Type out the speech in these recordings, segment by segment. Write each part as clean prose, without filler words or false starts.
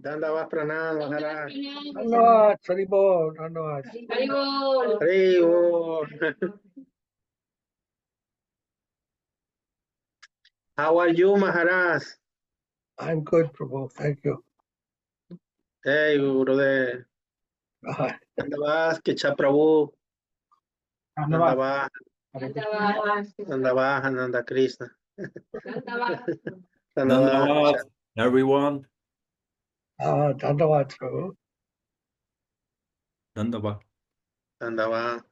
Dandava Pranam, Maharaj. Dhanavad, Saribol, Dhanavad. How are you, Maharaj? I'm good, Prabhu. Thank you. Hey, brother. Dandava, Kecha Prabhu. Dandava. Dandava, Nanda Krishna. Dandavad, everyone. Dhanavad, Prabhu. Dandavad. Dandava.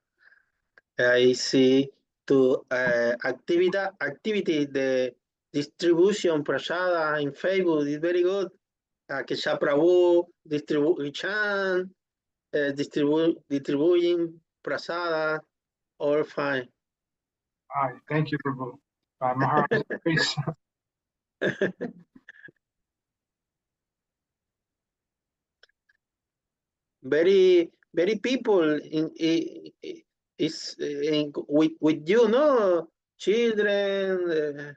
I see to activity, the distribution prasada in Facebook is very good. Kecha Prabhu distributing prasada, all fine. All right, thank you, Prabhu. Maharaja, please. Very people with you, no children.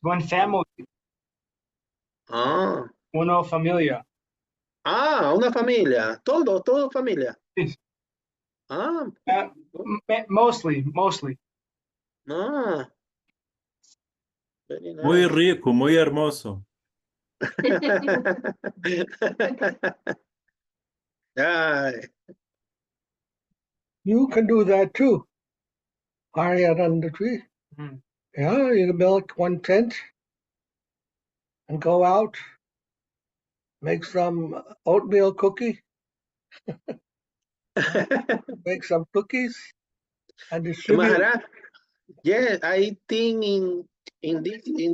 One family, uno familia. Una familia, todo familia. Yes. Mostly. Very nice. Muy rico, muy hermoso. You can do that too. Ariyananda. Yeah, you can build one tent and go out, make some oatmeal cookie, make some cookies, and distribute. Maharaj, yeah, I think in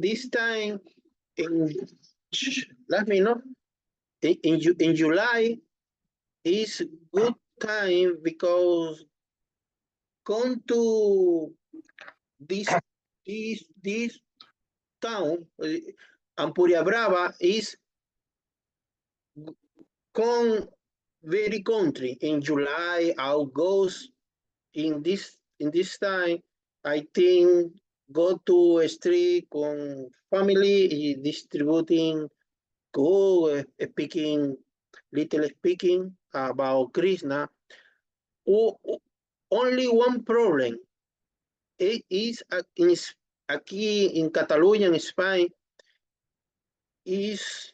this time, let me know. In July is good time because come to this town, Ampuria Brava is come very country in July, August. In this time, I think go to a street con family distributing good speaking about Krishna. Only one problem. It is aquí in Catalonia, in Spain, is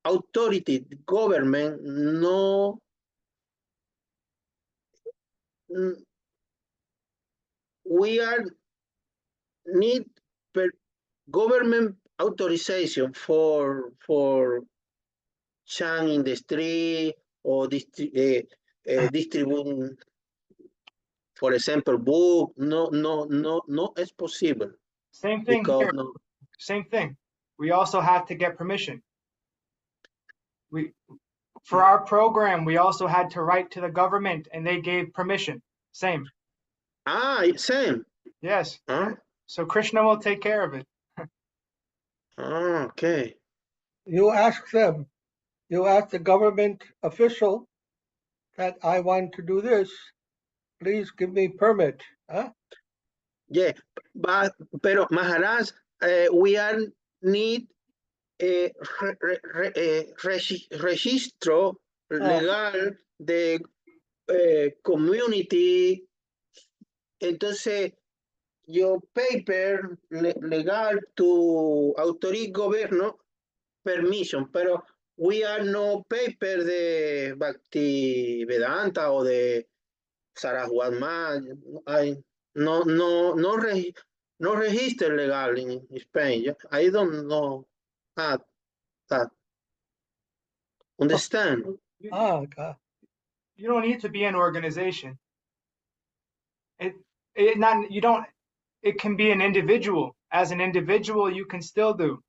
authority, government, no we are need government authorization for chant in the street or distributing, for example, book. No, it's possible. Same thing here. Same thing. We also have to get permission. For our program, we also had to write to the government, and they gave permission. Same. Same. Yes. So Krishna will take care of it. Okay. You ask them. You ask the government official that I want to do this. Please give me permit. Yeah, pero Maharaj, we are need registro legal de community. Entonces, your paper legal to autorize gobierno permission, pero we are no paper de Bhakti Vedanta o de Saraswat. No register legal in Spain. I don't know that. Understand? God. You don't need to be an organization. It can be an individual. As an individual, you can still do.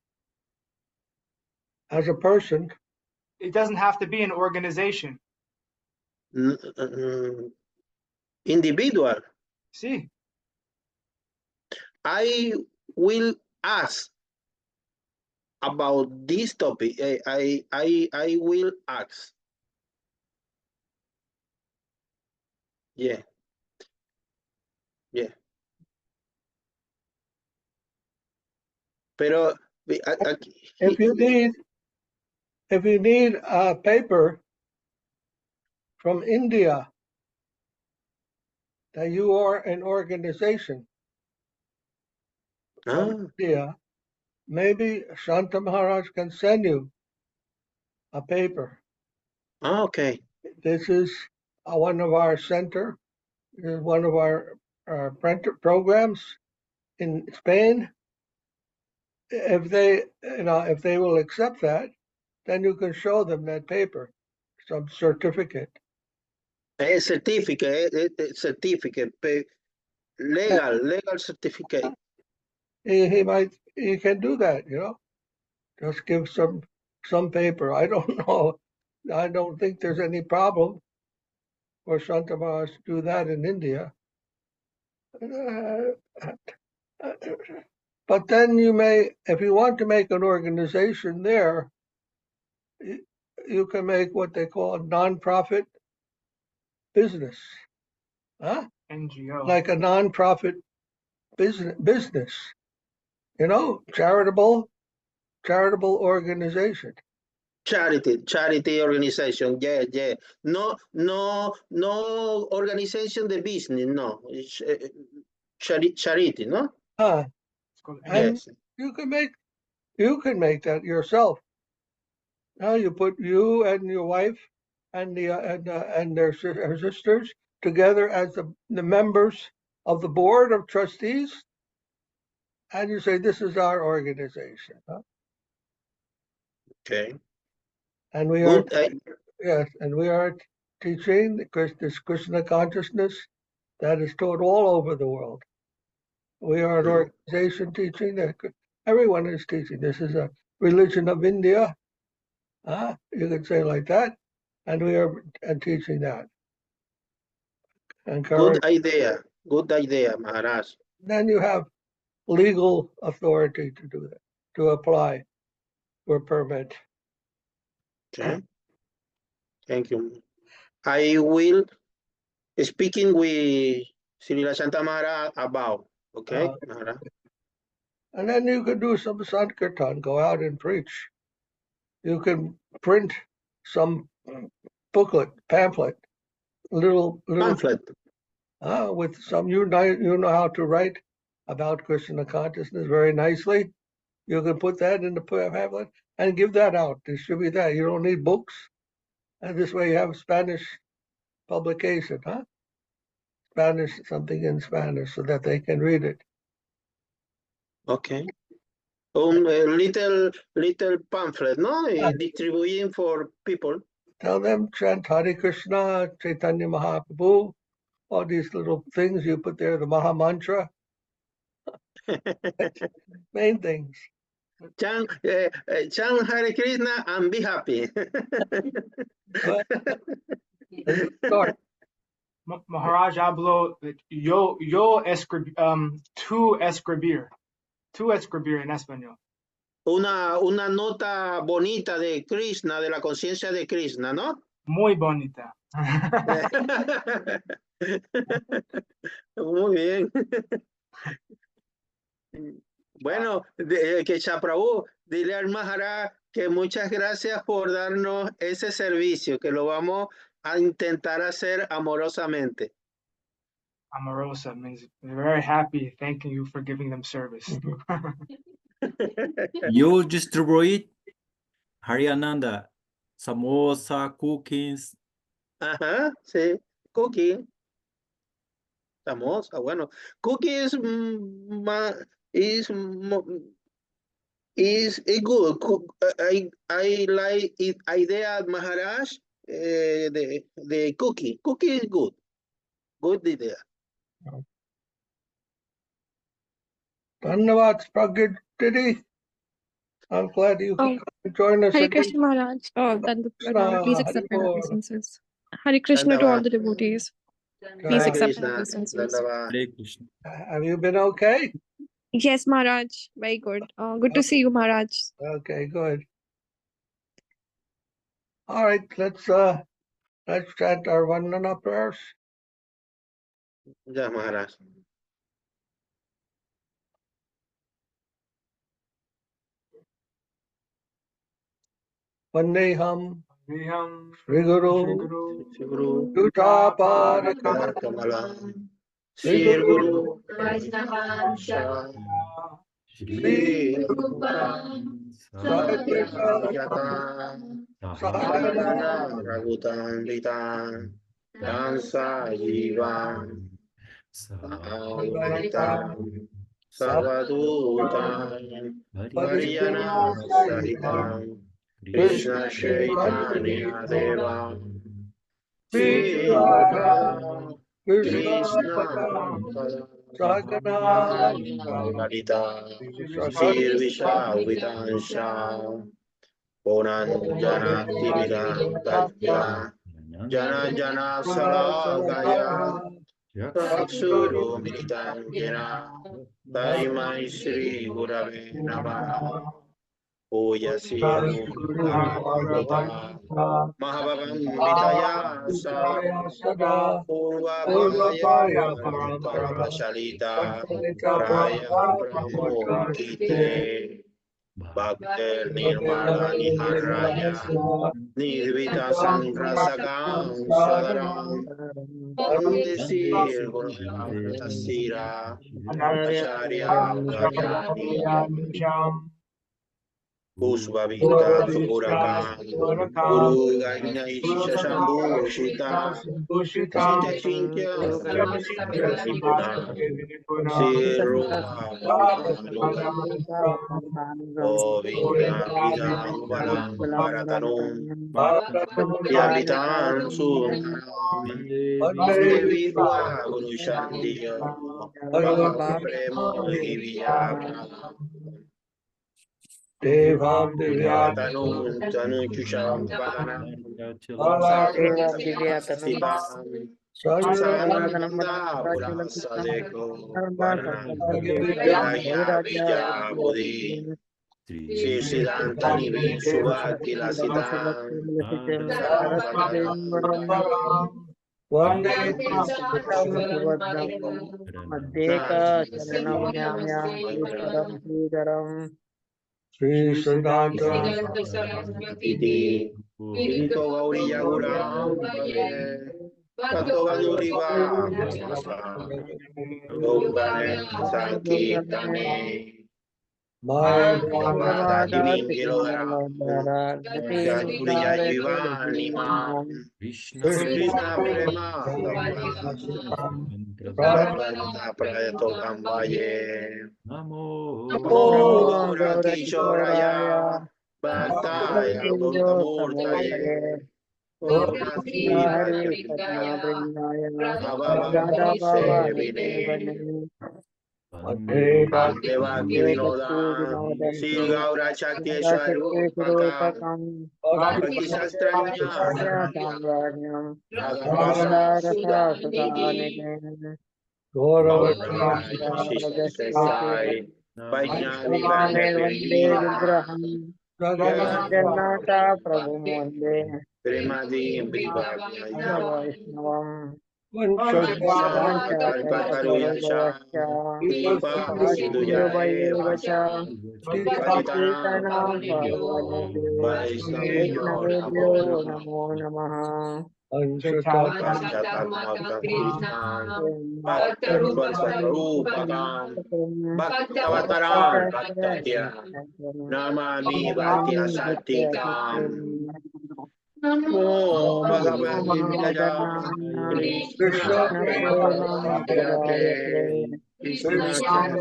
As a person. It doesn't have to be an organization. Individual. See. I will ask about this topic. I will ask. Yeah. Pero if you need if you need a paper from India, that you are an organization from India, maybe Shanta Maharaj can send you a paper. Okay. This is one of our center, one of our printer programs in Spain. If they, if they will accept that, then you can show them that paper, some certificate. A certificate, certificate, legal certificate. He can do that, just give some paper. I don't know. I don't think there's any problem for Shanta Maharaj to do that in India. But then you may, if you want to make an organization there, you can make what they call a non-profit business, huh? NGO. Like a non-profit business, charitable organization. Charity organization. Yeah. No organization the business. No, it's charity. No. And Yes. you can make that yourself. Now you put you and your wife and her sisters together as the members of the board of trustees, and you say, this is our organization. Huh? Okay. And we Good. are teaching this Krishna consciousness that is taught all over the world. We are an organization teaching that everyone is teaching. This is a religion of India. You could say like that. And we are teaching that. Good idea. Good idea, Maharaj. Then you have legal authority to do that, to apply for a permit. Okay. Thank you. I will speaking with Srila Santa Maharaj about. Okay, Maharaj. And then you could do some sankirtan, go out and preach. You can print some booklet, pamphlet, little Pamphlet. With some, you know how to write about Krishna consciousness very nicely. You can put that in the pamphlet and give that out, distribute that. You don't need books. And this way you have Spanish publication, Spanish, something in Spanish, so that they can read it. Okay. Little pamphlet, no? Distributing for people. Tell them, chant Hare Krishna, Chaitanya Mahaprabhu, all these little things you put there, the Maha Mantra. Main things. Chant Hare Krishna and be happy. Maharaj hablo tu escribir en español. Una nota bonita de Krishna, de la conciencia de Krishna, ¿no? Muy bonita. Muy bien. Bueno, que Chaprabhu, dile al Maharaj que muchas gracias por darnos ese servicio, que lo vamos a intentar hacer amorosamente. Amorosa means they're very happy, thanking you for giving them service. You distribute Haryananda, samosa, cookies. Ajá, sí, cookie. Samosa, bueno. Cookie is good. I like it idea, Maharaj, the cookie. Cookie is good. Good idea. Dhanyavad, Pragati. I'm glad you could join us. Hare again. Krishna Maharaj. Oh, Dandavat, please accept my Haribol. obeisances. Hare Krishna to all the devotees. Please Hare accept my Krishna. obeisances. Dandavad. Hare Krishna. Have you been okay? Yes, Maharaj. Very good. Good to see you, Maharaj. Okay, good. All right, let's chant our Vandana prayers. Ya, Maharaj. Vandeham Viham Sri Guru Guru Yuthapara Kamalam Sri Sri Guru Guru Sri Sri Satya Jatan Sahara Sahara Ragutan Vitan Tansa Jivan Auritan Savadutan Varyana Sahitam Krishna Chaitanya Deva Shri Radha Krishna Sagana Lalita Sakari Sir Vishal Ponan Jana Tividan Gajya Jana Jana Salagaya Suru Militan Jena Taimai Sri Gurave Namaha Puya Siru Bhagavata Mahabhavam Vitaya Sa Sada Purva Purvapaya Bhaya Parampara Parapashalita Sakarita Praya Brahmo Brahmakite Kite Bhaktir Nirmala Niharaya Nirvita Sangrasakam Sadaram Pandesir Gurutasira Acharya Varyani Pushpavita Supurakam Guru Gainaisha Shambhushita Sita Chintya Nipuna Sirupa Bhavanuga Govinda Vidam Valam Bharatanum Yavitam Sundaram Vande Vidva Guru Shantiya Bhava Prema Hivya Devam Divyam Tanum Tanuchusha Vadanam Devam Divyatanam Sarvastivam Vadanam Sananda Madhava Purasadeko Dharma Varanam Sattva Viragya Maharaja Vijaya Buddhi Sri Siddhantani Vishuvati Lasitam Saraswati Vande Sudam Madheka Charanam Nyamya Ishwaram Sridharam Sri Siddhanta Iti Irito Gauriya Guram Bhave Tato Vanuriva Bhava Dogane Sankirtane Maya Vada Maharaja Divim Kilogram Jaturiya Jivanimam Krishna Prema Prapanna Prayato Kambaye Namo Namo Gaura Gauraki Kishoraya Bhaktaya Gauraya Bhaktamurtaye Gaurasi Hari Bhajani Krishna Brindaya Radha Bhava Baba Sevine Vande Devaki Bhakti Vinoda Sri Vinodante Gaura Chakteswarupaka Saraswati Bhakti Sastranya Rupakam Samrajam Radharasa Radharasa Sudanime Gauravachan Gauraya Rajasveti Sesai Vaijnani Vamane Vande Vandana Vigraham Jagat Jannata Prabhu Vande Premadi Pada Vibhavaya Vaishnavam Vanchakya Vancha Kalpataruyasha Kalpatarubhavasya Kripa Sindhuja Bhakti-yoga-yoga-cha, Patitanam Patitanam Pavanebhyo, Vaishnavibhyo Vaishnavebhyo Namaha Namo Namaha. Paschatamakam Krishnan Bhakta Svarsvarupakam Bhaktavataram Bhaktatya Namami Bhakti Asatikam Namo Bhagavate Krishna Krishna Krishna Premam Prabhayate Prabhayate Krishna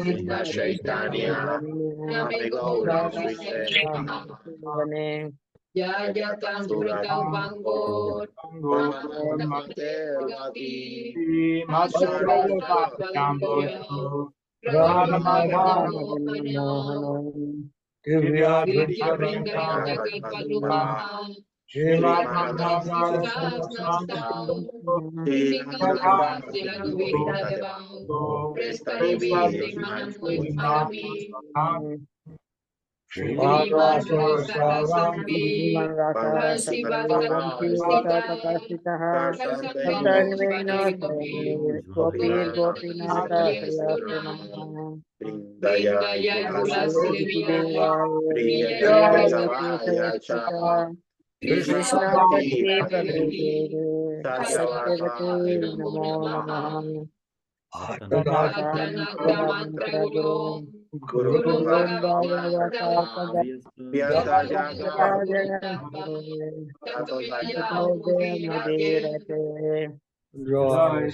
Krishna Chaitanya Chaitanya Name Gaura Sri Krishna Surata Gaur Brahmate Rati Sarvata Mohanam Divya Divya Dvinchara Vrinda Kalpaduka Sri Srimad Madhava Sri Nanda Prestani Bhagavata Saram Gopir Gopinata Sriyastri Namaha Dayai Vasudevaya Priyataya Cha Krishna Krishna Bhakti Bhakti Pradede Satyavati Namo Namaha Mantra Guru Guru Guru Bhagavata Pada Vyasa Jaga Mudirate Joy,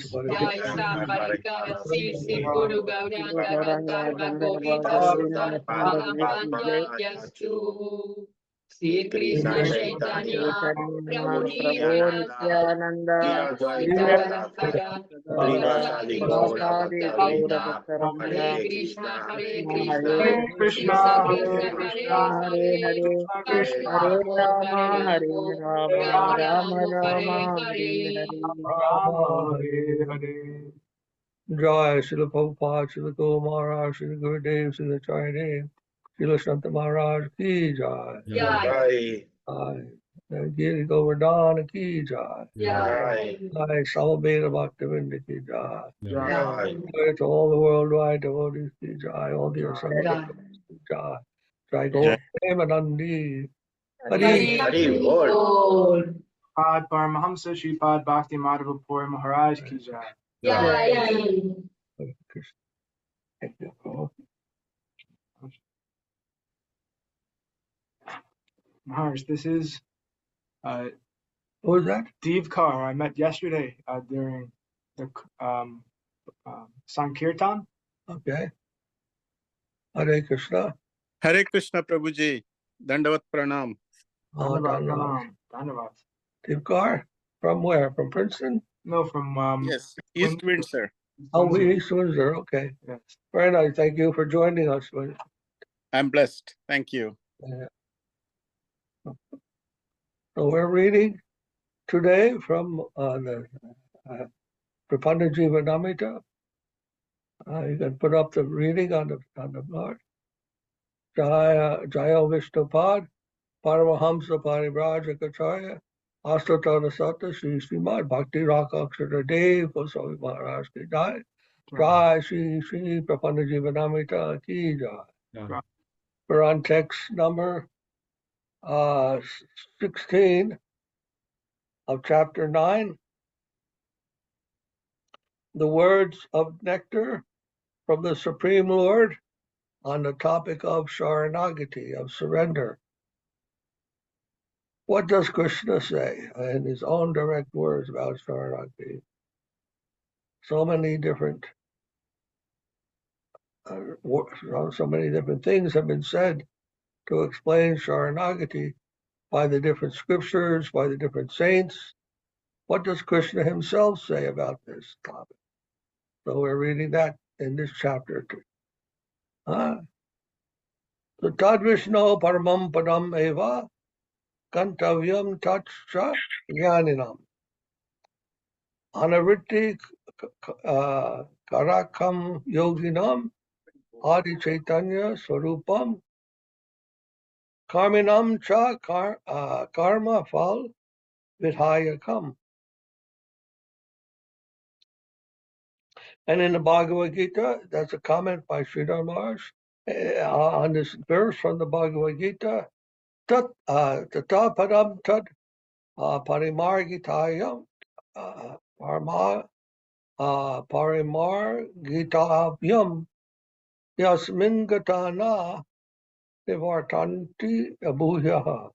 Gauranga Gandharva Gaurina Sundar Sri Krishna Chaitanya Prabhu Prabhu Nityananda Nityananda Sri Advaita Srivasadi Gaura Vasadi Gaura Bhakta Bhaktavinda Hare Krishna Hare Hare Krishna Hare Krishna Krishna, Hare Hare Krishna Hare Krishna, Hare Rama Hare Rama Rama, Rama Hare Hare Rama Hare Hare. Joy, Srila Prabhupada, Srila Guru Maharaj, Srila Gurudev, Srila Chaitanya, Srila Santa Maharaj ki jai. Jai Giri Govardhana ki jai. Jai Jai Samaveda Bhaktivinda ki jai. Jai Joy to all the worldwide devotees ki jai. All the assemblies ki jai. Jai Gaur Premanandi. Hari Hari Bol Pad Paramahamsa Sripad Bhakti Madhava Puri Maharaj ki jai. Krishna. Thank you. Oh, Maharaj, this is Who was that? Devkar I met yesterday during the Sankirtan. Okay. Hare Krishna. Hare Krishna Prabhuji, Dandavat Pranam. Dhanyavad, Dhanyavad. pranam, dhanyavad. Devkar? From where? From Princeton? No, from Yes, East Wind, sir. Oh, Windsor. East Windsor. Okay. Yes. Very nice. Thank you for joining us. I'm blessed. Thank you. So we're reading today from the Prapanna-jivanamrtam. You can put up the reading on the board. Jaya Vishnupad, Paramahamsa Parivrajaka Astotana Sata Sri Srimad Bhakti Rakshak Dev-Goswami Maharaj ki jai. Jai Sri Prapanna-jivanamrtam ki jai. We're on text number 16 of chapter 9. The words of nectar from the Supreme Lord on the topic of Sharanagati, of surrender. What does Krishna say in his own direct words about Sharanagati? So many different so many different things have been said to explain Sharanagati by the different scriptures, by the different saints. What does Krishna himself say about this topic? So we're reading that in this chapter. So Tad Vishnu Paramam Padam Eva Kantavyam Tatscha Jnaninam Anavritti Karakam Yoginam Adi Chaitanya Swarupam Karminam Cha Karma Fal Vidhayakam. And in the Bhagavad Gita, that's a comment by Sridhara Maharaj on this verse from the Bhagavad Gita. Tata Padam Tat Parimargitayam Parimargitavyam Yasmin Gatana Nivartanti Abhuyaha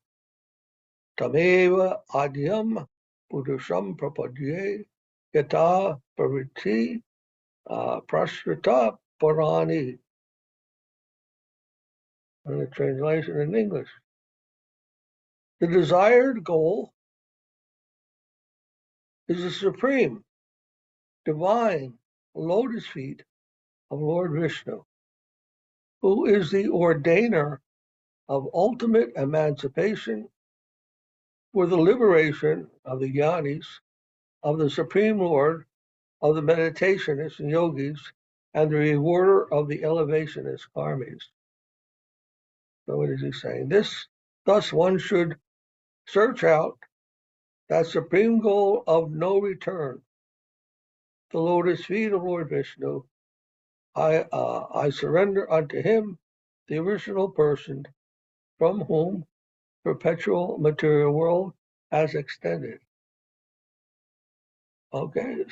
Tameva Adyam Purusham Prapadye Yata Pariti Prashrita Purani. And the translation in English. The desired goal is the supreme, divine lotus feet of Lord Vishnu, who is the ordainer of ultimate emancipation for the liberation of the jnanis, of the Supreme Lord, of the meditationists and yogis, and the rewarder of the elevationists, karmis. So what is he saying? Thus one should search out that supreme goal of no return, the lotus feet of Lord Vishnu, I surrender unto him, the original person, from whom perpetual material world has extended. Okay.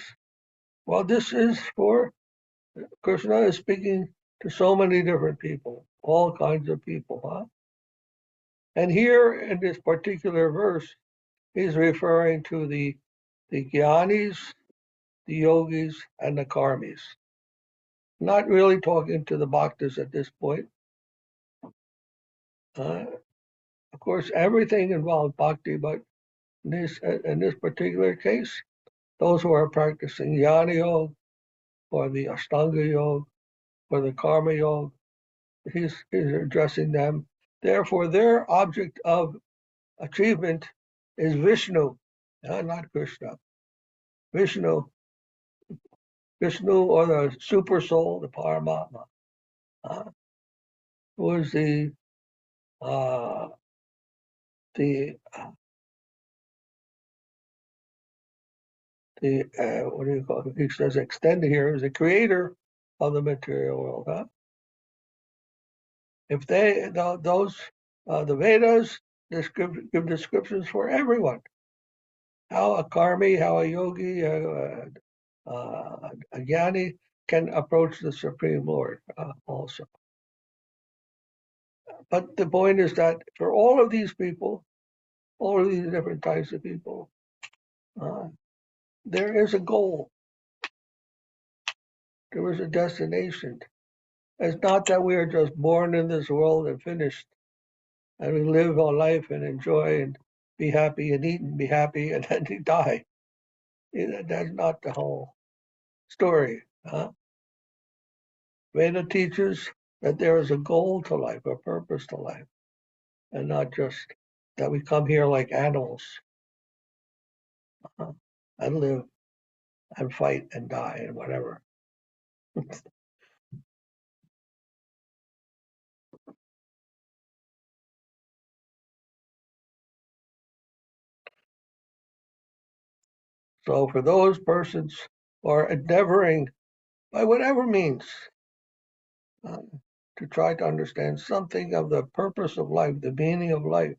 Well, this is for Krishna is speaking to so many different people, all kinds of people, huh? And here in this particular verse, he's referring to the jnanis, the yogis, and the karmis. Not really talking to the bhaktas at this point. Of course, everything involves bhakti, but in this particular case, those who are practicing jnana yoga, or the ashtanga yoga, or the karma yoga, he's addressing them. Therefore, their object of achievement is Vishnu, not Krishna. Vishnu, or the super soul, the Paramatma, who is the what do you call it? He says extended here is the creator of the material world. Huh? If the Vedas give descriptions for everyone, how a karmi, how a yogi, a jnani can approach the Supreme Lord also. But the point is that for all of these people, all of these different types of people, there is a goal. There is a destination. It's not that we are just born in this world and finished, and we live our life and enjoy and be happy and eat and be happy and then you die. That's not the whole story. Veda teaches that there is a goal to life, a purpose to life, and not just that we come here like animals and live and fight and die and whatever. So for those persons who are endeavoring by whatever means to try to understand something of the purpose of life, the meaning of life,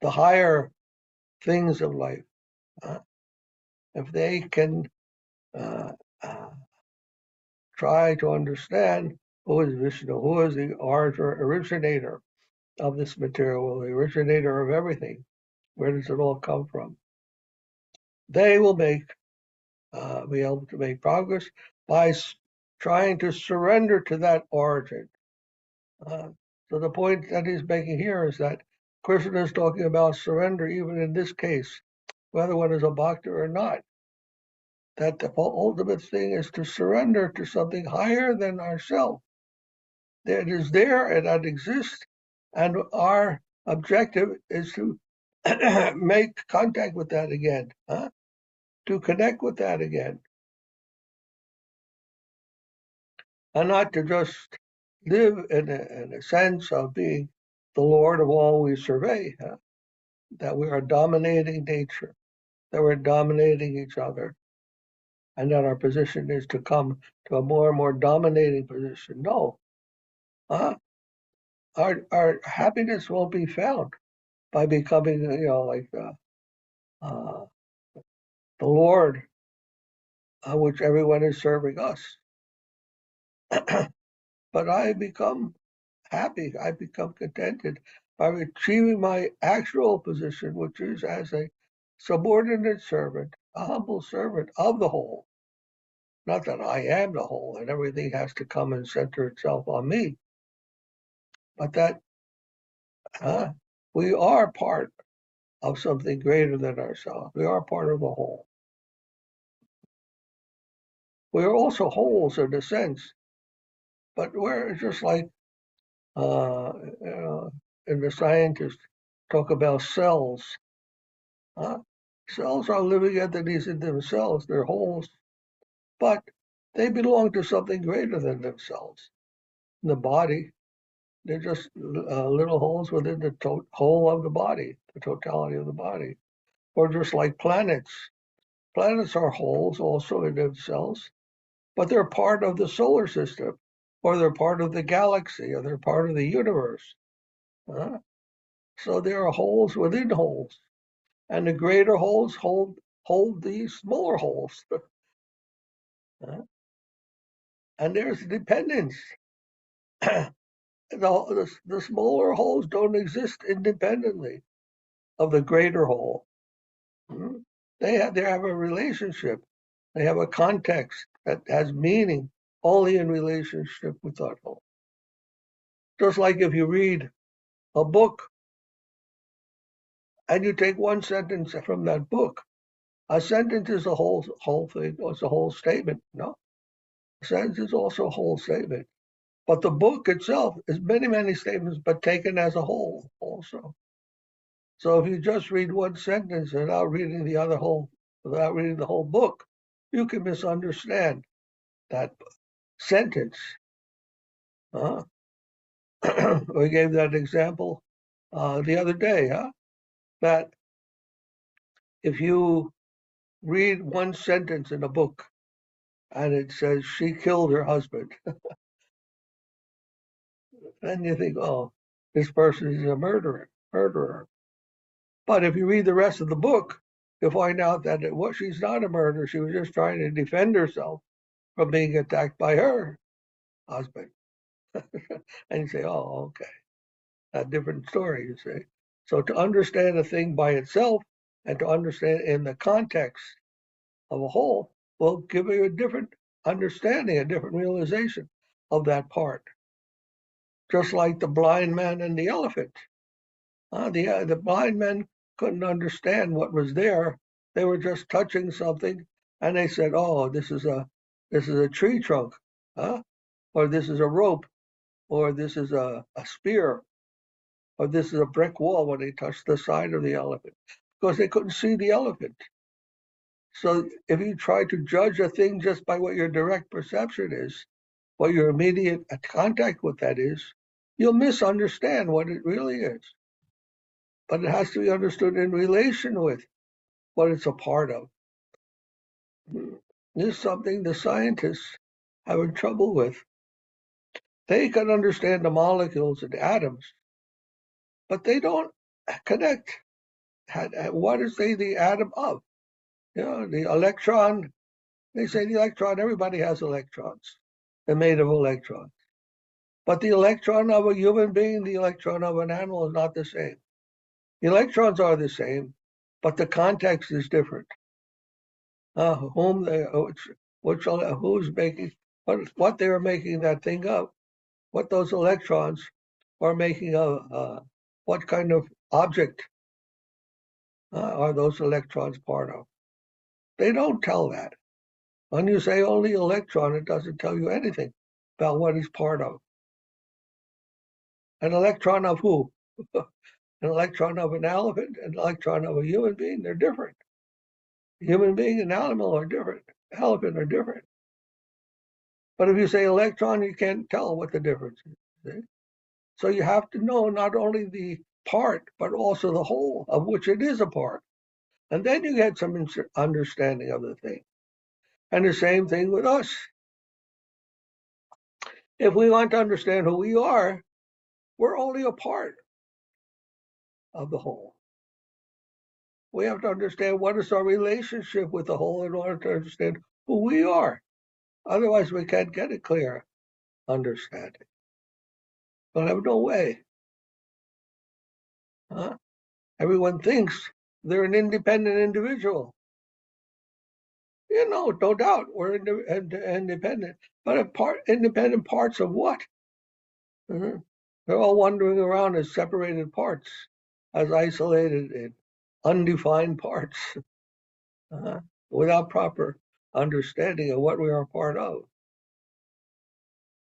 the higher things of life, if they can try to understand who is Vishnu, who is the originator of this material world, the originator of everything, where does it all come from? They will be able to make progress by trying to surrender to that origin. So the point that he's making here is that Krishna is talking about surrender, even in this case, whether one is a bhakta or not. That the ultimate thing is to surrender to something higher than ourselves. That is there and that exists, and our objective is to make contact with that again, to connect with that again, and not to just live in a sense of being the Lord of all we survey, that we are dominating nature, that we're dominating each other, and that our position is to come to a more and more dominating position. No. Our happiness won't be found by becoming, like the Lord, which everyone is serving us. But I become happy, I become contented by achieving my actual position, which is as a subordinate servant, a humble servant of the whole. Not that I am the whole and everything has to come and center itself on me, but that we are part of something greater than ourselves. We are part of the whole. We are also wholes in a sense, but we're just like and the scientists talk about cells. Cells are living entities in themselves. They're wholes, but they belong to something greater than themselves. In the body, they're just little holes within the whole of the body, the totality of the body. Or just like planets. Planets are wholes also in themselves, but they're part of the solar system, or they're part of the galaxy, or they're part of the universe. So there are holes within holes, and the greater holes hold the smaller holes. And there's dependence. The smaller holes don't exist independently of the greater hole. They have a relationship. They have a context that has meaning only in relationship with that hole. Just like if you read a book and you take one sentence from that book, a sentence is a whole thing, or it's a whole statement. No, a sentence is also a whole statement. But the book itself is many, many statements, but taken as a whole also. So if you just read one sentence without reading the other whole, without reading the whole book, you can misunderstand that sentence. We gave that example the other day, that if you read one sentence in a book and it says she killed her husband, then you think, oh, this person is a murderer. But if you read the rest of the book, you'll find out that she's not a murderer. She was just trying to defend herself from being attacked by her husband. And you say, oh, okay, a different story, you see. So to understand a thing by itself and to understand in the context of a whole will give you a different understanding, a different realization of that part. Just like the blind man and the elephant. The blind men couldn't understand what was there. They were just touching something, and they said, "Oh, this is a tree trunk, or this is a rope, or this is a spear, or this is a brick wall." When they touched the side of the elephant, because they couldn't see the elephant. So if you try to judge a thing just by what your direct perception is, what your immediate contact with that is, you'll misunderstand what it really is. But it has to be understood in relation with what it's a part of. This is something the scientists have trouble with. They can understand the molecules and atoms, but they don't connect. What is the atom of? The electron, they say the electron, everybody has electrons. They're made of electrons. But the electron of a human being, the electron of an animal is not the same. The electrons are the same, but the context is different. Who's making, what they're making that thing of, what those electrons are making of, what kind of object are those electrons part of. They don't tell that. When you say only electron, it doesn't tell you anything about what it's part of. An electron of who? An electron of an elephant, an electron of a human being, they're different. A human being and animal are different. Elephant are different. But if you say electron, you can't tell what the difference is. See? So you have to know not only the part, but also the whole of which it is a part. And then you get some understanding of the thing. And the same thing with us. If we want to understand who we are, we're only a part of the whole. We have to understand what is our relationship with the whole in order to understand who we are. Otherwise, we can't get a clear understanding. We'll have no way. Everyone thinks they're an independent individual. No doubt, we're independent. But independent parts of what? They're all wandering around as separated parts, as isolated and undefined parts, without proper understanding of what we are part of.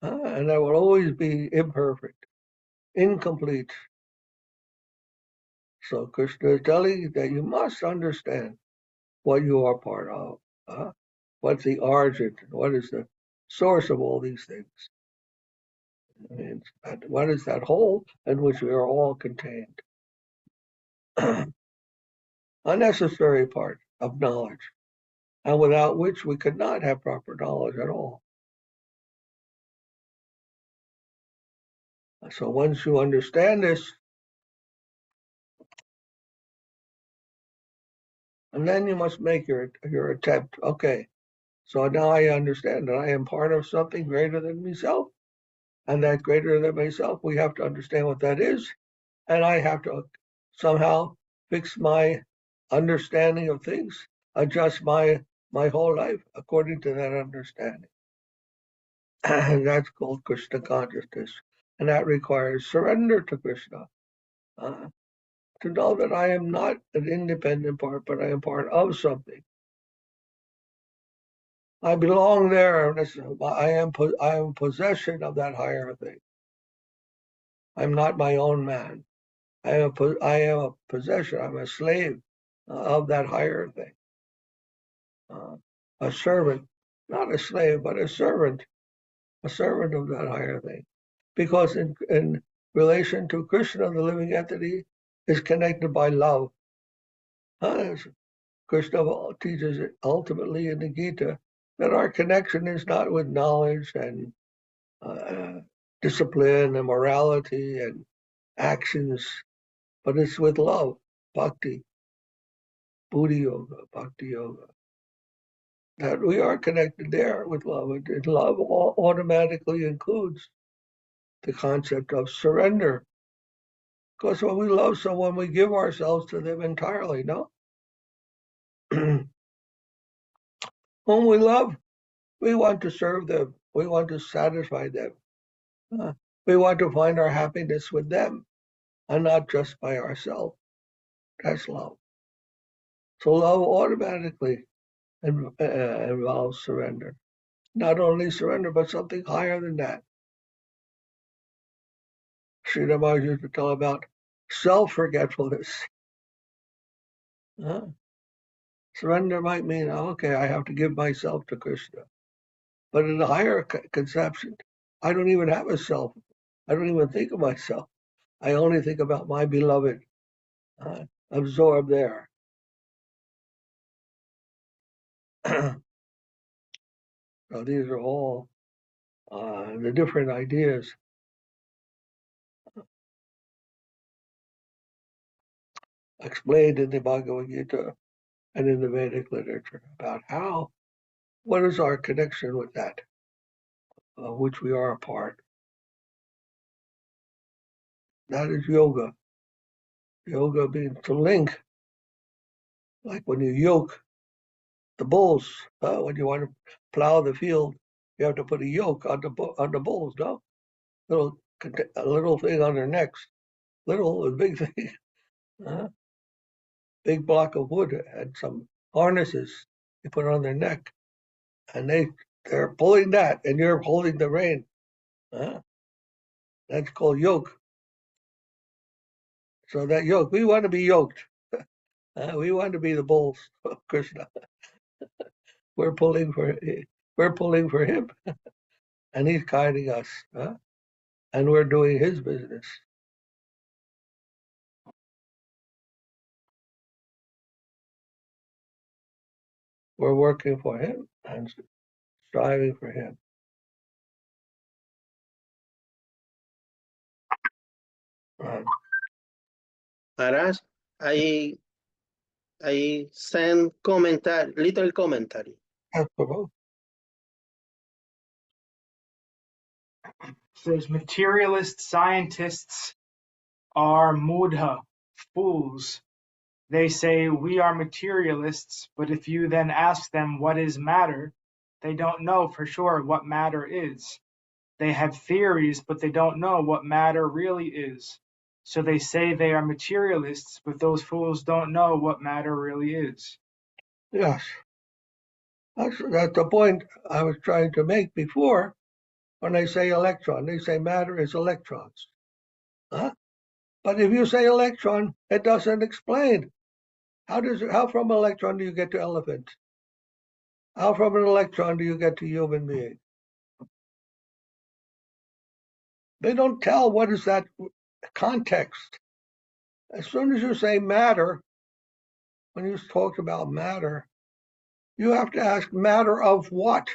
And that will always be imperfect, incomplete. So Krishna is telling you that you must understand what you are part of. What's the origin? What is the source of all these things? What is that whole in which we are all contained? A necessary part of knowledge. and without which we could not have proper knowledge at all. So once you understand this, and then you must make your attempt. Okay, so now I understand that I am part of something greater than myself, and that greater than myself, we have to understand what that is, and I have to somehow fix my understanding of things, adjust my whole life according to that understanding. And that's called Krishna consciousness, and that requires surrender to Krishna. To know that I am not an independent part, but I am part of something. I belong there. I am possession of that higher thing. I'm not my own man. I am a possession. I'm a slave of that higher thing. A servant, not a slave, but a servant of that higher thing. Because in relation to Krishna, the living entity is connected by love. Krishna teaches it ultimately in the Gita that our connection is not with knowledge and discipline and morality and actions, but it's with love, bhakti, Buddhi Yoga, Bhakti Yoga. That we are connected there with love. And love automatically includes the concept of surrender. Because when we love someone, we give ourselves to them entirely, no? Whom we love, we want to serve them. We want to satisfy them. We want to find our happiness with them and not just by ourselves. That's love. So love automatically involves surrender. Not only surrender, but something higher than that. Srila used to tell about self-forgetfulness. Surrender might mean, okay, I have to give myself to Krishna. But in the higher conception, I don't even have a self. I don't even think of myself. I only think about my beloved, absorbed there. So these are all the different ideas explained in the Bhagavad Gita and in the Vedic literature about what is our connection with that, of which we are a part. That is yoga. Yoga means to link, like when you yoke the bulls. When you want to plow the field, you have to put a yoke on the bulls, no? A little thing on their necks. Little, a big thing. Big block of wood and some harnesses you put on their neck. And they're pulling that, and you're holding the rein. That's called yoke. So that yoke, we want to be yoked. We want to be the bulls of Krishna. We're pulling for him, and he's guiding us, and we're doing his business. We're working for him and striving for him. Maharaj, I send little commentary. Says materialist scientists are mudha, fools. They say we are materialists, but if you then ask them what is matter, they don't know for sure what matter is. They have theories, but they don't know what matter really is. So they say they are materialists, but those fools don't know what matter really is. Yes. That's the point I was trying to make before. When they say electron, they say matter is electrons. But if you say electron, it doesn't explain. How from electron do you get to elephant? How from an electron do you get to human being? They don't tell what is that context. As soon as you say matter, when you talk about matter, You have to ask, matter of what?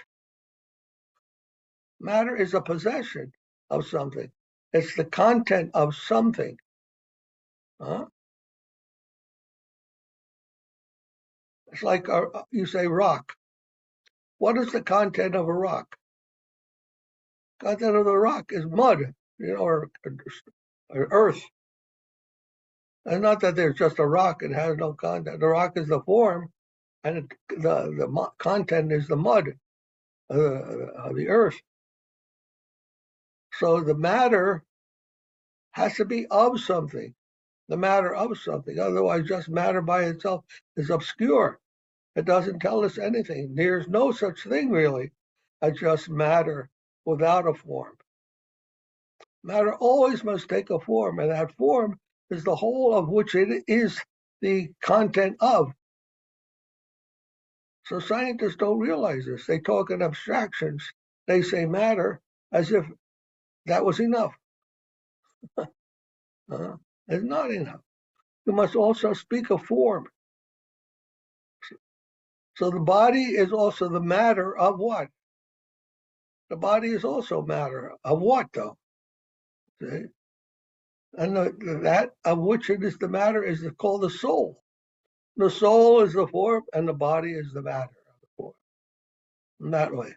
Matter is a possession of something. It's the content of something. Huh? It's like you say rock. What is the content of a rock? Content of the rock is mud, or earth. And not that there's just a rock, it has no content. The rock is the form, and the content is the mud of the earth. So the matter has to be of something, the matter of something. Otherwise, just matter by itself is obscure. It doesn't tell us anything. There's no such thing, really, as just matter without a form. Matter always must take a form, and that form is the whole of which it is the content of. So scientists don't realize this. They talk in abstractions. They say matter as if that was enough. It's not enough. You must also speak of form. So the body is also the matter of what? The body is also matter of what, though? See? And that of which it is the matter is called the soul. The soul is the form, and the body is the matter of the form. In that way.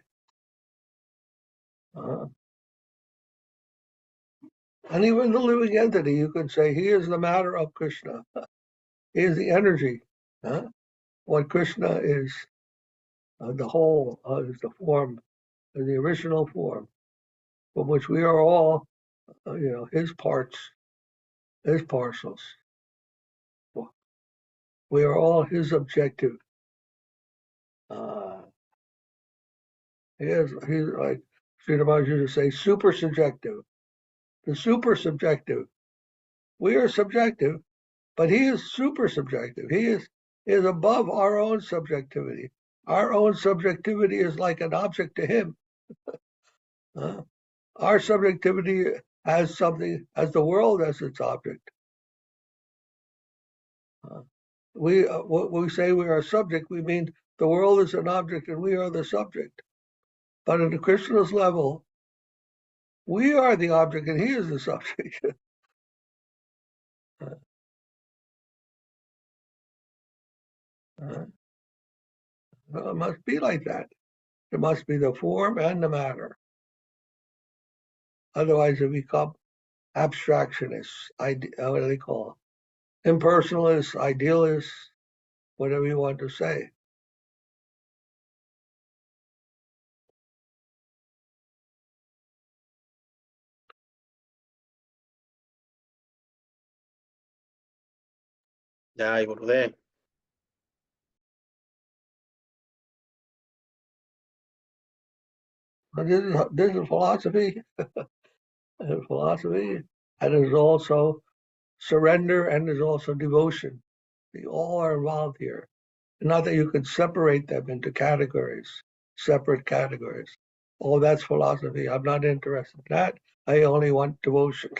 And even the living entity, you can say, he is the matter of Krishna. He is the energy. What Krishna is, the whole, is the form, the original form, from which we are all, his parts, his parcels. We are all his objective. He's like Sridhara used to say, super subjective. The super subjective. We are subjective, but he is super subjective. He is above our own subjectivity. Our own subjectivity is like an object to him. Our subjectivity has the world as its object. When we say we are a subject, we mean the world is an object and we are the subject. But at the Krishna's level, we are the object and he is the subject. Well, it must be like that. It must be the form and the matter. Otherwise, it become abstractionists. What do they call it? Impersonalists, idealists, whatever you want to say. Jai Gurudev. This is philosophy. Philosophy, and there's also surrender, and there's also devotion. They all are involved here. Not that you could separate them into categories, separate categories. Oh, that's philosophy. I'm not interested in that. I only want devotion.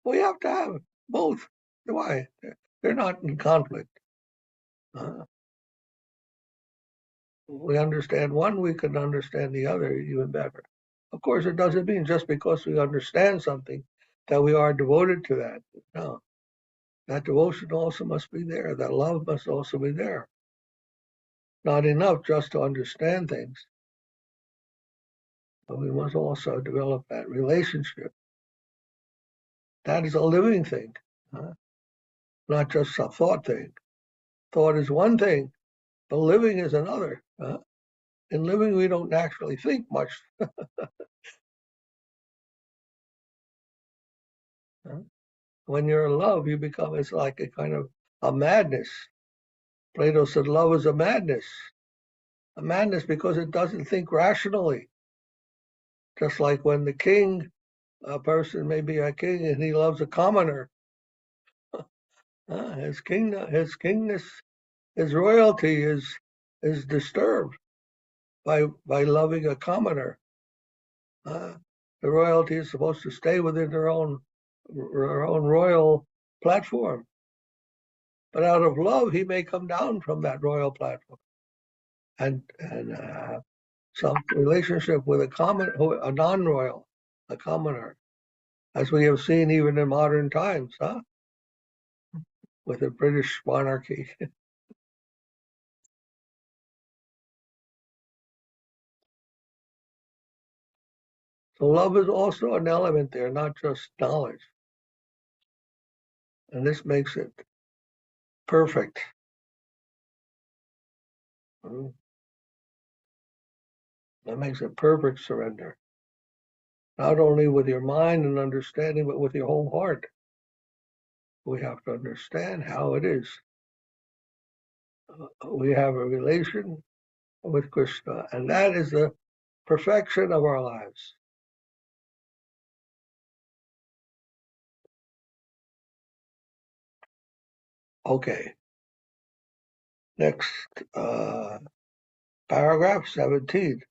We have to have both. Why? They're not in conflict. We understand one, we can understand the other even better. Of course, it doesn't mean just because we understand something that we are devoted to that. No. That devotion also must be there. That love must also be there. Not enough just to understand things, but we must also develop that relationship. That is a living thing, not just a thought thing. Thought is one thing, but living is another. In living, we don't naturally think much. When you're in love, you become, it's like a kind of a madness. Plato said love is a madness because it doesn't think rationally. Just like when the king, a person may be a king and he loves a commoner. His kingness, his royalty is disturbed by loving a commoner. The royalty is supposed to stay within their own royal platform. But out of love, he may come down from that royal platform and some relationship with a non-royal, a commoner, as we have seen even in modern times, with the British monarchy. So love is also an element there, not just knowledge. And this makes it perfect. That makes it perfect surrender. Not only with your mind and understanding, but with your whole heart. We have to understand how it is. We have a relation with Krishna, and that is the perfection of our lives. Okay. Next, paragraph 17.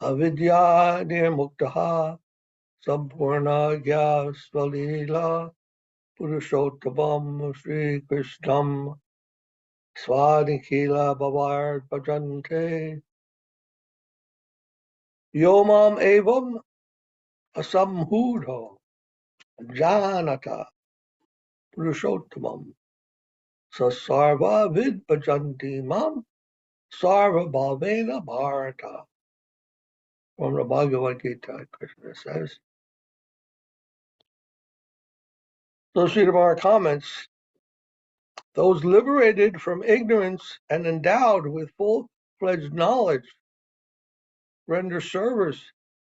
Avidya nirmuktaha sampurna gya svalila purushottamam Sri Krishnam svanikila bhavard bhajante yomam evam asamhudho janata purushottamam sasarva vid bhajanti mam sarva bhavena bharata. From the Bhagavad Gita, Krishna says. So Sridhara comments, those liberated from ignorance and endowed with full-fledged knowledge render service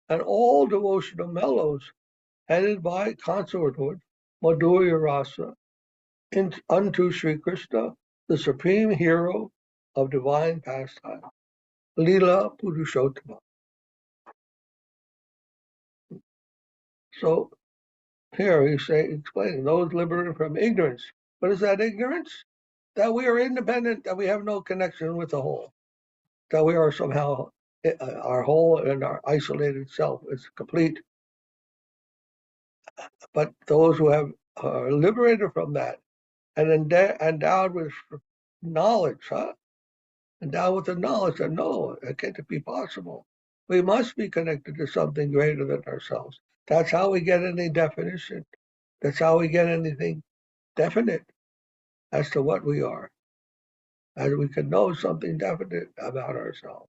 and all devotional mellows headed by consorthood, Madhurya Rasa, unto Sri Krishna, the supreme hero of divine pastime, Lila Purushottama. So here he's explaining those liberated from ignorance. What is that ignorance? That we are independent, that we have no connection with the whole, that we are somehow our whole and our isolated self is complete. But those who are liberated from that and endowed with knowledge, endowed with the knowledge that no, it can't be possible. We must be connected to something greater than ourselves. That's how we get any definition. That's how we get anything definite as to what we are. And we can know something definite about ourselves.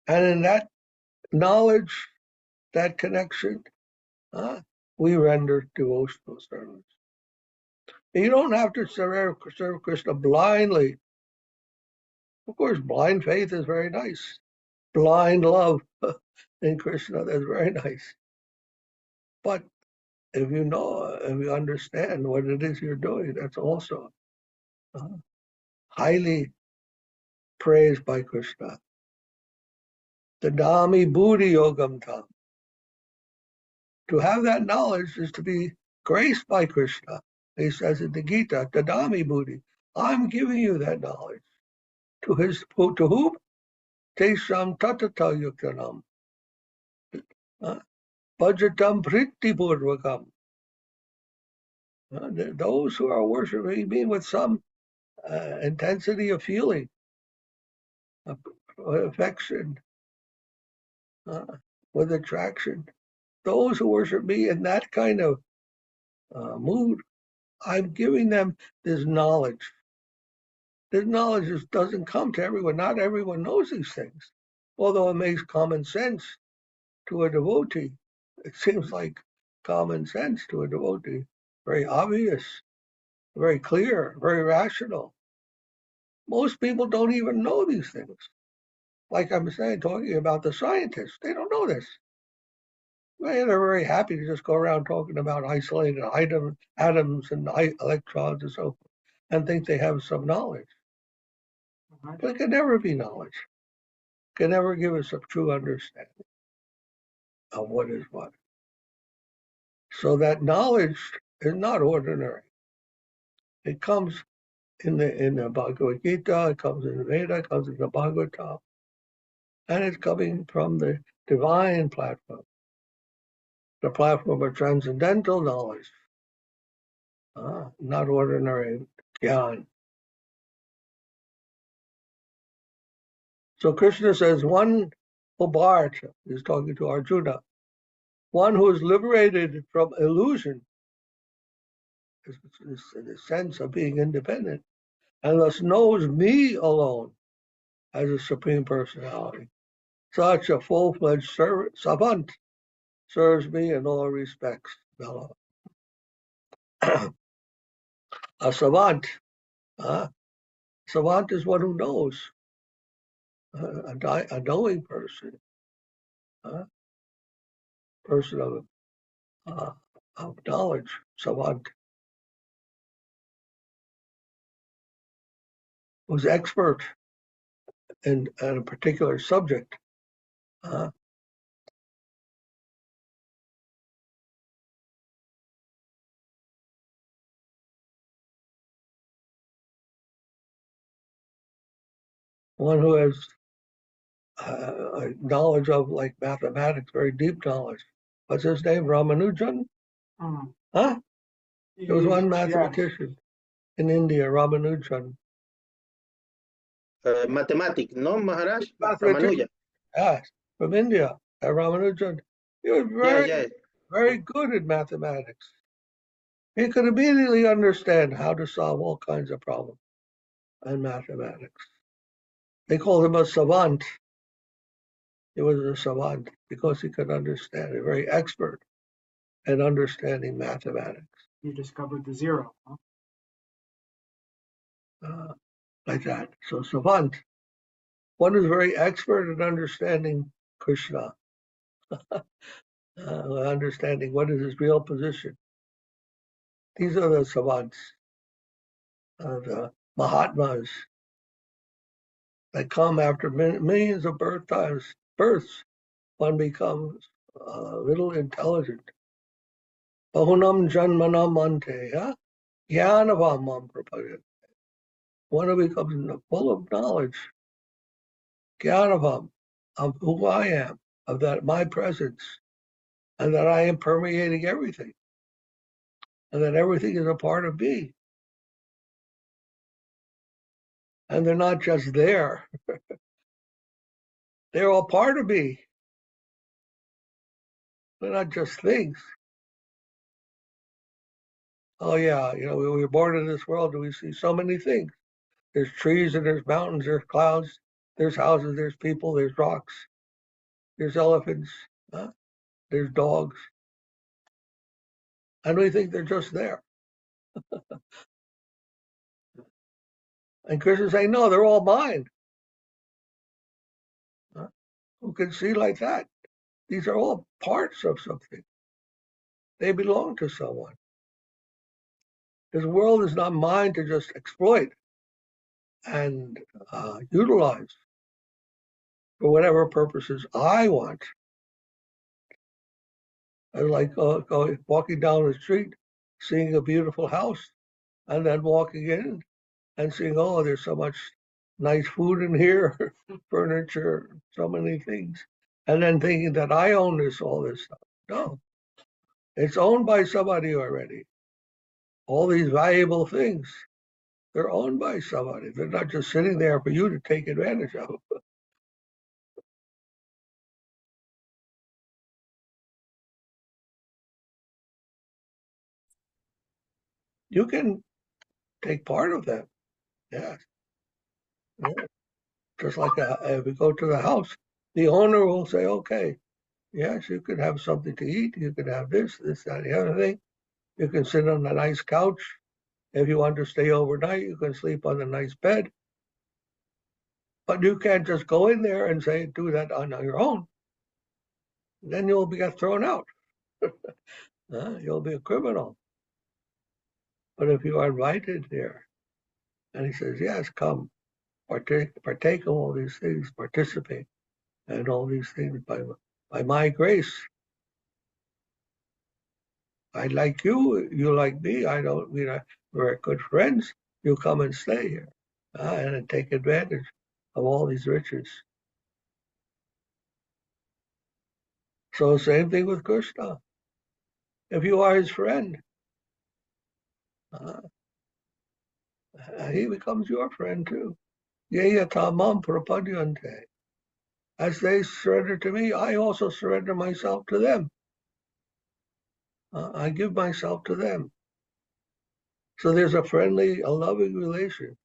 And in that knowledge, that connection, we render devotional service. You don't have to serve Krishna blindly. Of course, blind faith is very nice. Blind love in Krishna is very nice. But if you know, if you understand what it is you're doing, that's also highly praised by Krishna. Tadami buddhi yogam tam. To have that knowledge is to be graced by Krishna. He says in the Gita, Tadami buddhi. I'm giving you that knowledge. To whom? Tesham tatata yuktanam. Bhajatam priti purvakam. Those who are worshiping me with some intensity of feeling, affection, with attraction. Those who worship me in that kind of mood, I'm giving them this knowledge. This knowledge just doesn't come to everyone. Not everyone knows these things. Although it makes common sense to a devotee. It seems like common sense to a devotee. Very obvious, very clear, very rational. Most people don't even know these things. Like I'm saying, talking about the scientists, they don't know this. They're very happy to just go around talking about isolated atoms and electrons and so forth, and think they have some knowledge. But it can never be knowledge. It can never give us a true understanding of what is what. So that knowledge is not ordinary. It comes in the Bhagavad Gita, it comes in the Veda, it comes in the Bhagavatam, and it's coming from the divine platform. the platform of transcendental knowledge, not ordinary gyan. So Krishna says one Ubharta is talking to Arjuna, one who is liberated from illusion, the sense of being independent, and thus knows me alone as a Supreme Personality. Such a full-fledged savant serves me in all respects. A savant, savant is one who knows, a knowing person, person of knowledge, savant, who's expert in a particular subject. One who has knowledge of, like, mathematics, very deep knowledge. What's his name? Ramanujan? Huh? There was one mathematician in India, Ramanujan. Mathematic, no, Maharaj? Mathematician. Ramanuja. Yes, from India, Ramanujan. He was very good at mathematics. He could immediately understand how to solve all kinds of problems in mathematics. They called him a savant. He was a savant because he could understand, a very expert at understanding mathematics. You discovered the zero. Huh? Like that. So savant, one is very expert at understanding Krishna, understanding what is his real position. These are the savants, the Mahatmas that come after millions of births. One becomes a little intelligent. Bahunam janmanam ante, jnanavam prapadyate. One who becomes full of knowledge, jnanavam, of who I am, of that my presence, and that I am permeating everything, and that everything is a part of me. And they're not just there. They're all part of me. They're not just things. Oh yeah, we were born in this world and we see so many things. There's trees and there's mountains, there's clouds, there's houses, there's people, there's rocks, there's elephants, there's dogs. And we think they're just there. And Krishna's saying, no, they're all mine. Who can see like that? These are all parts of something. They belong to someone. This world is not mine to just exploit and utilize for whatever purposes I want. I like walking down the street, seeing a beautiful house, and then walking in and seeing, oh, there's so much nice food in here, furniture, so many things, and then thinking that I own all this stuff. No, it's owned by somebody already. All these valuable things, they're owned by somebody. They're not just sitting there for you to take advantage of. You can take part of them. Yes. Yeah. Just like if we go to the house, the owner will say, okay, yes, you can have something to eat. You can have this, that, the other thing. You can sit on a nice couch. If you want to stay overnight, you can sleep on a nice bed. But you can't just go in there and say, do that on your own. Then you'll get thrown out. You'll be a criminal. But if you are invited there, and he says, yes, come, partake of all these things, participate in all these things by my grace. I like you, you like me. We're good friends. You come and stay here and take advantage of all these riches. So same thing with Krishna. if you are his friend, he becomes your friend too. Yeya tamam prapadyante. As they surrender to me, I also surrender myself to them. I give myself to them. So there's a friendly, a loving relation.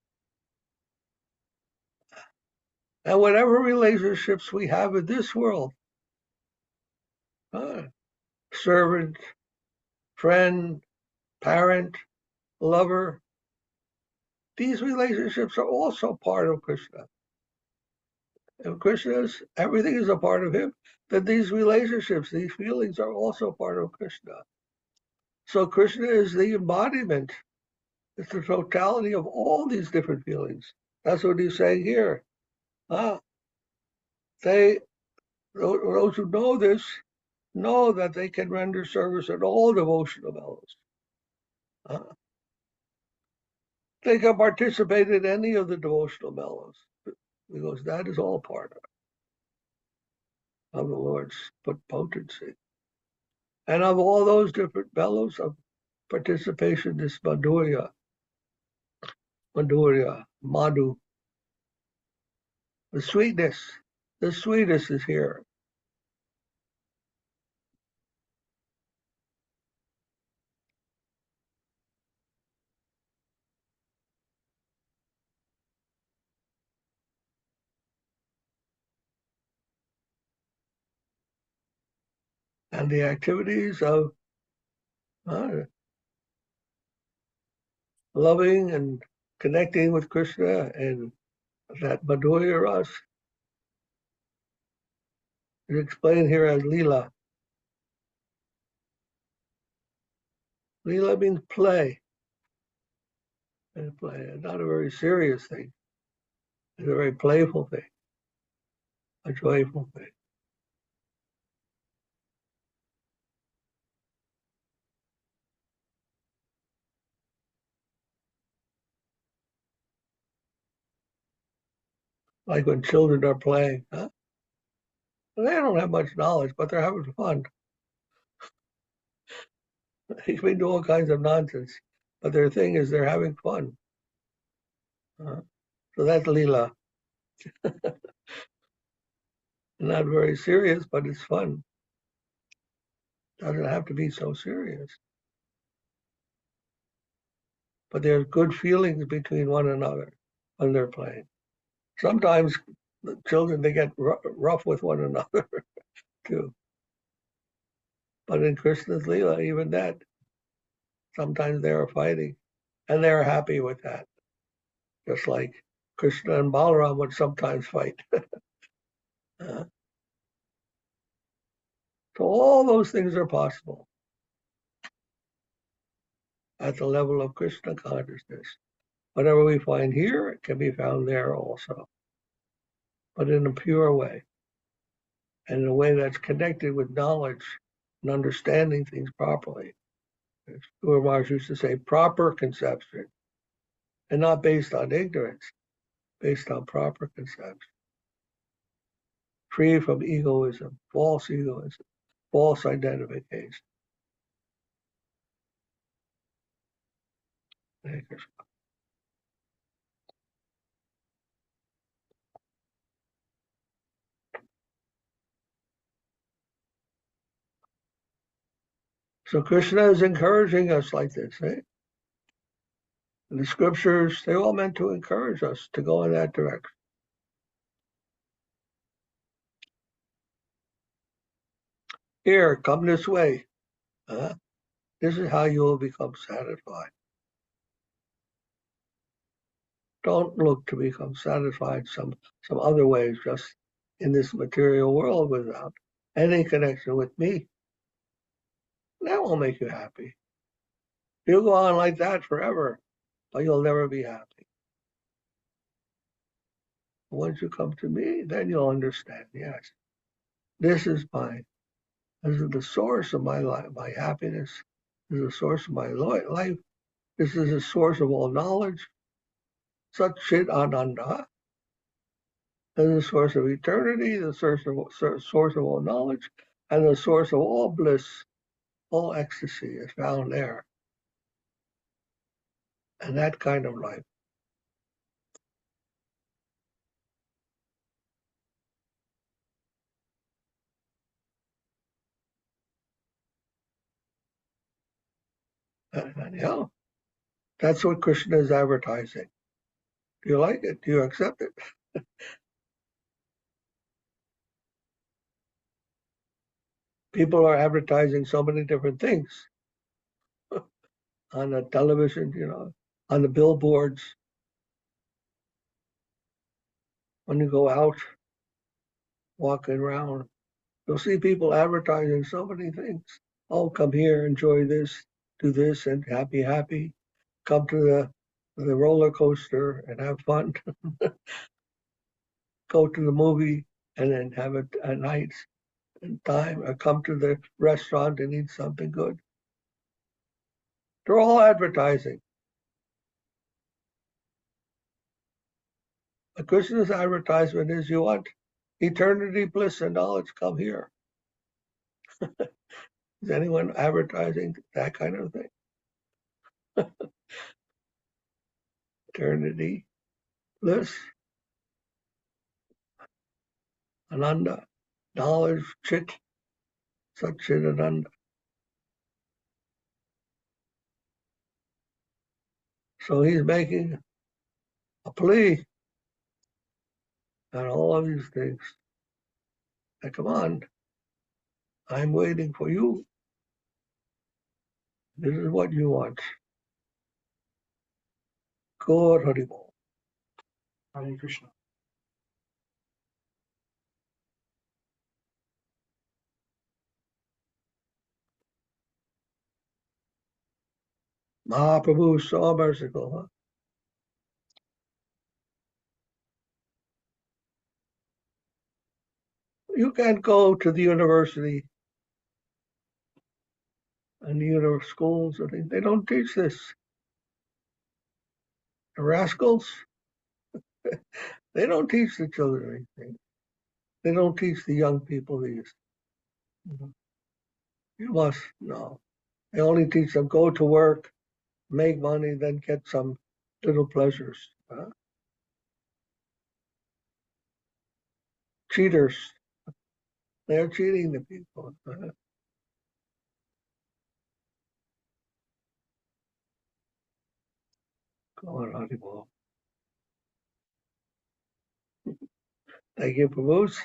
And whatever relationships we have in this world, servant, friend, parent, lover, these relationships are also part of Krishna. If Krishna is, everything is a part of him, then these relationships, these feelings are also part of Krishna. So Krishna is the embodiment. It's the totality of all these different feelings. That's what he's saying here. Those who know this, know that they can render service in all devotional mellows. They can participate in any of the devotional mellows, because that is all part of the Lord's potency. And of all those different mellows of participation, this Madhurya, Madhu, the sweetness is here. And the activities of loving and connecting with Krishna and that Madhurya Ras is explained here as Lila. Lila means play. And play, not a very serious thing. It's a very playful thing, a joyful thing. Like when children are playing, They don't have much knowledge, but they're having fun. They can do all kinds of nonsense, but their thing is they're having fun. So that's Lila. Not very serious, but it's fun. Doesn't have to be so serious. But there's good feelings between one another when they're playing. Sometimes the children, they get rough with one another too. But in Krishna's Lila, even that, sometimes they are fighting, and they're happy with that. Just like Krishna and Balaram would sometimes fight. So all those things are possible at the level of Krishna consciousness. Whatever we find here, it can be found there also, but in a pure way, and in a way that's connected with knowledge and understanding things properly. As Guru Maharaj used to say, proper conception, and not based on ignorance, based on proper conception. Free from egoism, false identification. Thank you. So Krishna is encouraging us like this, eh? And the scriptures, they're all meant to encourage us to go in that direction. Here, come this way. This is how you will become satisfied. Don't look to become satisfied some other ways, just in this material world without any connection with me. That won't make you happy. You'll go on like that forever, but you'll never be happy. Once you come to me, then you'll understand, yes, this is the source of my life, my happiness. This is the source of my life. This is the source of all knowledge. Sat-cit-ananda is the source of eternity, the source of all knowledge, and the source of all bliss, All ecstasy is found there. And that kind of life. And, that's what Krishna is advertising. Do you like it? Do you accept it? People are advertising so many different things on the television, on the billboards. When you go out, walking around, you'll see people advertising so many things. Oh, come here, enjoy this, do this, and happy. Come to the roller coaster and have fun. Go to the movie and then have a night and time, or come to the restaurant and eat something good. They're all advertising. A Krishna's advertisement is, you want eternity, bliss, and knowledge, come here. Is anyone advertising that kind of thing? Eternity, bliss, ananda, knowledge, sat-cit-ananda. So he's making a plea on all of these things. Now, come on, I'm waiting for you. This is what you want. Gaur Haribol. Hare Krishna. Mahaprabhu is so merciful. Huh? You can't go to the university and the schools. They don't teach this. The rascals, they don't teach the children anything. They don't teach the young people these. You must know. They only teach them go to work, make money, then get some little pleasures. Cheaters. They're cheating the people. Go on, Haribol. Thank you, Prabhu.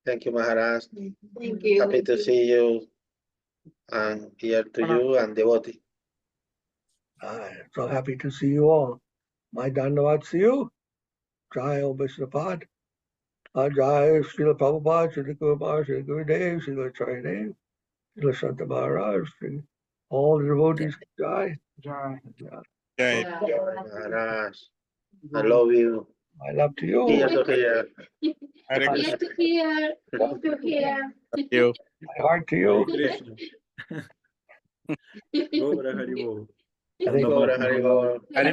Thank you, Maharaj. Thank you. Happy to see you and here to you and devotee. I'm so happy to see you all. My Dandavad to you. Jai O Vishnupad. Jai Srila Prabhupada, Srila Gurupad, Srila Gurudev, Srila Acharya, Srila Santa Maharaj, all the devotees. Jai. Jai. Jai. Maharaj, I love you. I love to you. Here to here. Hare Krishna. Here to here. Thank you. My heart to Hare you. Krishna. Gaura Haribol. Hare Gaura Haribol. Hare